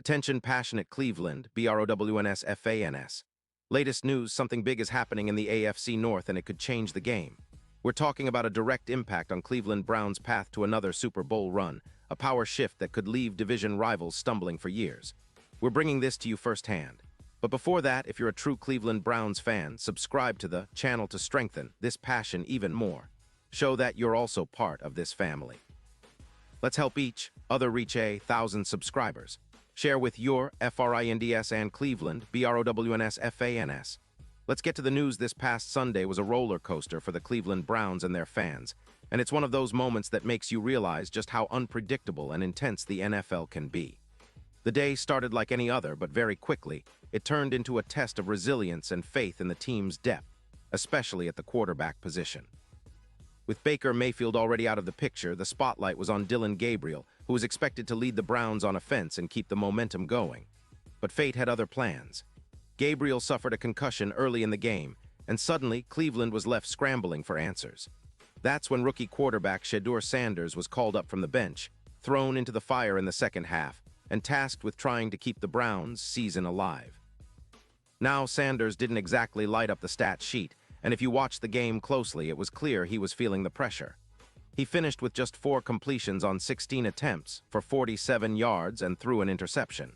Attention passionate Cleveland, BROWNS. Latest news, something big is happening in the AFC North and it could change the game. We're talking about a direct impact on Cleveland Browns' path to another Super Bowl run, a power shift that could leave division rivals stumbling for years. We're bringing this to you firsthand. But before that, if you're a true Cleveland Browns fan, subscribe to the channel to strengthen this passion even more. Show that you're also part of this family. Let's help each other reach 1,000 subscribers. Share with your FRINDS and Cleveland, BROWNS. Let's get to the news. This past Sunday was a roller coaster for the Cleveland Browns and their fans, and it's one of those moments that makes you realize just how unpredictable and intense the NFL can be. The day started like any other, but very quickly, it turned into a test of resilience and faith in the team's depth, especially at the quarterback position. With Baker Mayfield already out of the picture, the spotlight was on Dillon Gabriel, who was expected to lead the Browns on offense and keep the momentum going. But fate had other plans. Gabriel suffered a concussion early in the game, and suddenly Cleveland was left scrambling for answers. That's when rookie quarterback Shedeur Sanders was called up from the bench, thrown into the fire in the second half, and tasked with trying to keep the Browns' season alive. Now, Sanders didn't exactly light up the stat sheet, and if you watched the game closely, it was clear he was feeling the pressure. He finished with just 4 completions on 16 attempts for 47 yards and threw an interception.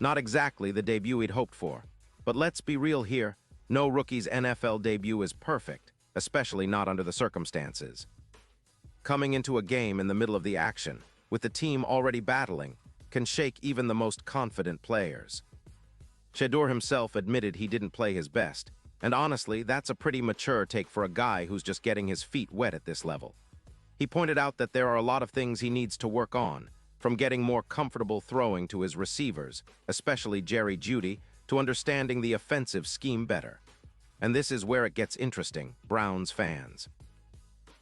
Not exactly the debut he'd hoped for, but let's be real here, no rookie's NFL debut is perfect, especially not under the circumstances. Coming into a game in the middle of the action, with the team already battling, can shake even the most confident players. Shedeur himself admitted he didn't play his best, and honestly, that's a pretty mature take for a guy who's just getting his feet wet at this level. He pointed out that there are a lot of things he needs to work on, from getting more comfortable throwing to his receivers, especially Jerry Jeudy, to understanding the offensive scheme better. And this is where it gets interesting, Browns fans.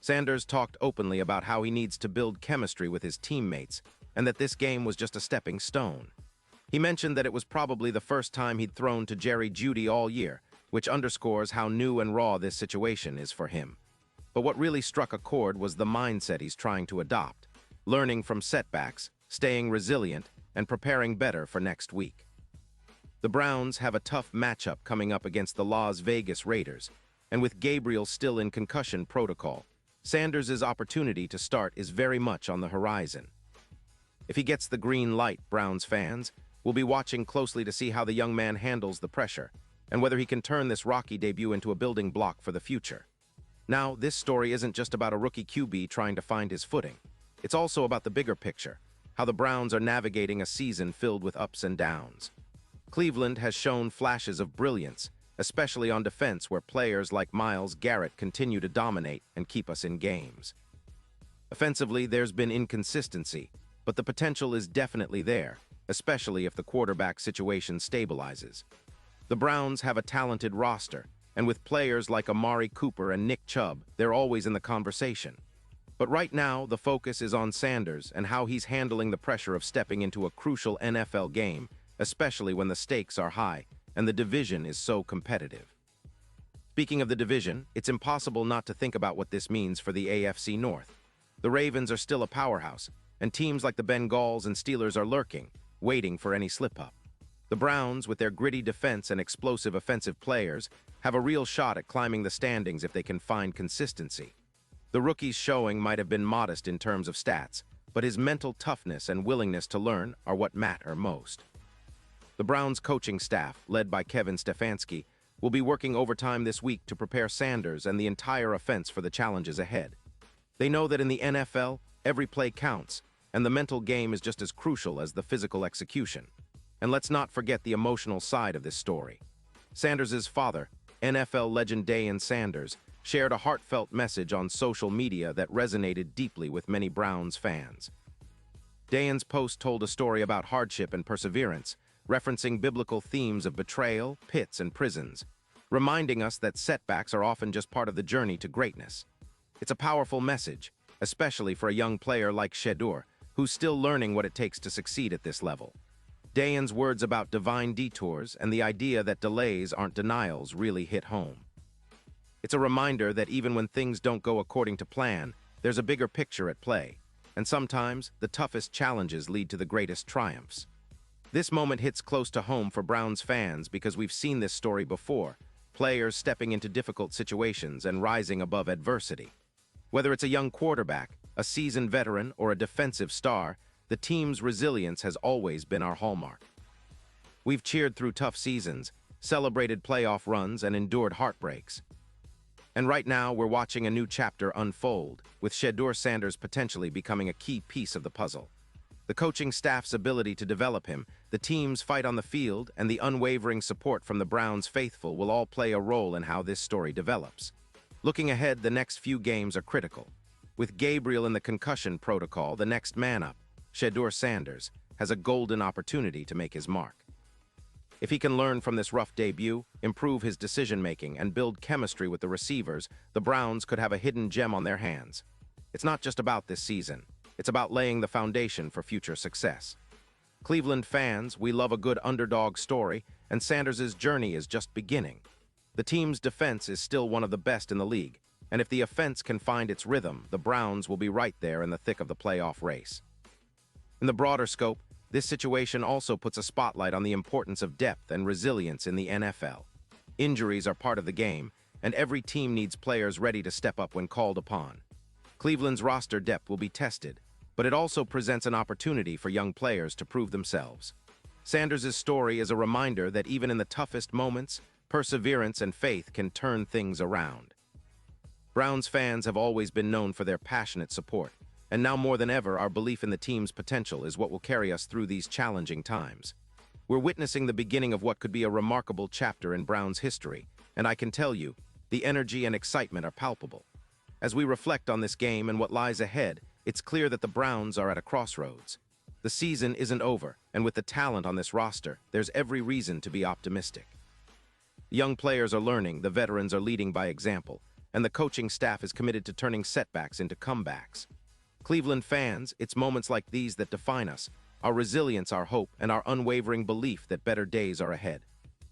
Sanders talked openly about how he needs to build chemistry with his teammates, and that this game was just a stepping stone. He mentioned that it was probably the first time he'd thrown to Jerry Jeudy all year, which underscores how new and raw this situation is for him. But what really struck a chord was the mindset he's trying to adopt, learning from setbacks, staying resilient, and preparing better for next week. The Browns have a tough matchup coming up against the Las Vegas Raiders, and with Gabriel still in concussion protocol, Sanders' opportunity to start is very much on the horizon. If he gets the green light, Browns fans, we'll be watching closely to see how the young man handles the pressure, and whether he can turn this rocky debut into a building block for the future. Now, this story isn't just about a rookie QB trying to find his footing. It's also about the bigger picture, how the Browns are navigating a season filled with ups and downs. Cleveland has shown flashes of brilliance, especially on defense where players like Myles Garrett continue to dominate and keep us in games. Offensively, there's been inconsistency, but the potential is definitely there, especially if the quarterback situation stabilizes. The Browns have a talented roster, and with players like Amari Cooper and Nick Chubb, they're always in the conversation. But right now, the focus is on Sanders and how he's handling the pressure of stepping into a crucial NFL game, especially when the stakes are high and the division is so competitive. Speaking of the division, it's impossible not to think about what this means for the AFC North. The Ravens are still a powerhouse, and teams like the Bengals and Steelers are lurking, waiting for any slip-up. The Browns, with their gritty defense and explosive offensive players, have a real shot at climbing the standings if they can find consistency. The rookie's showing might have been modest in terms of stats, but his mental toughness and willingness to learn are what matter most. The Browns' coaching staff, led by Kevin Stefanski, will be working overtime this week to prepare Sanders and the entire offense for the challenges ahead. They know that in the NFL, every play counts, and the mental game is just as crucial as the physical execution. And let's not forget the emotional side of this story. Sanders' father, NFL legend Deion Sanders, shared a heartfelt message on social media that resonated deeply with many Browns fans. Deion's post told a story about hardship and perseverance, referencing biblical themes of betrayal, pits, and prisons, reminding us that setbacks are often just part of the journey to greatness. It's a powerful message, especially for a young player like Shedeur, who's still learning what it takes to succeed at this level. Deion's words about divine detours and the idea that delays aren't denials really hit home. It's a reminder that even when things don't go according to plan, there's a bigger picture at play, and sometimes the toughest challenges lead to the greatest triumphs. This moment hits close to home for Browns fans because we've seen this story before, players stepping into difficult situations and rising above adversity. Whether it's a young quarterback, a seasoned veteran, or a defensive star, the team's resilience has always been our hallmark. We've cheered through tough seasons, celebrated playoff runs, and endured heartbreaks. And right now, we're watching a new chapter unfold, with Shedeur Sanders potentially becoming a key piece of the puzzle. The coaching staff's ability to develop him, the team's fight on the field, and the unwavering support from the Browns' faithful will all play a role in how this story develops. Looking ahead, the next few games are critical. With Gabriel in the concussion protocol, the next man up, Shedeur Sanders, has a golden opportunity to make his mark. If he can learn from this rough debut, improve his decision-making, and build chemistry with the receivers, the Browns could have a hidden gem on their hands. It's not just about this season. It's about laying the foundation for future success. Cleveland fans, we love a good underdog story, and Sanders' journey is just beginning. The team's defense is still one of the best in the league, and if the offense can find its rhythm, the Browns will be right there in the thick of the playoff race. In the broader scope, this situation also puts a spotlight on the importance of depth and resilience in the NFL. Injuries are part of the game, and every team needs players ready to step up when called upon. Cleveland's roster depth will be tested, but it also presents an opportunity for young players to prove themselves. Sanders' story is a reminder that even in the toughest moments, perseverance and faith can turn things around. Browns fans have always been known for their passionate support, and now more than ever, our belief in the team's potential is what will carry us through these challenging times. We're witnessing the beginning of what could be a remarkable chapter in Browns history, and I can tell you, the energy and excitement are palpable. As we reflect on this game and what lies ahead, it's clear that the Browns are at a crossroads. The season isn't over, and with the talent on this roster, there's every reason to be optimistic. Young players are learning, the veterans are leading by example, and the coaching staff is committed to turning setbacks into comebacks. Cleveland fans, it's moments like these that define us, our resilience, our hope, and our unwavering belief that better days are ahead.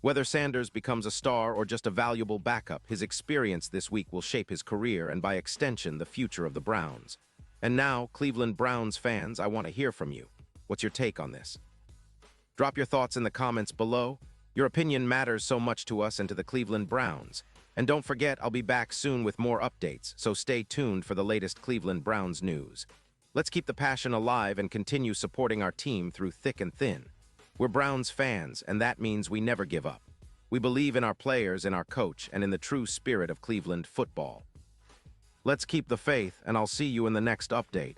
Whether Sanders becomes a star or just a valuable backup, his experience this week will shape his career and, by extension, the future of the Browns. And now, Cleveland Browns fans, I want to hear from you. What's your take on this? Drop your thoughts in the comments below. Your opinion matters so much to us and to the Cleveland Browns. And don't forget, I'll be back soon with more updates, so stay tuned for the latest Cleveland Browns news. Let's keep the passion alive and continue supporting our team through thick and thin. We're Browns fans, and that means we never give up. We believe in our players, in our coach, and in the true spirit of Cleveland football. Let's keep the faith, and I'll see you in the next update.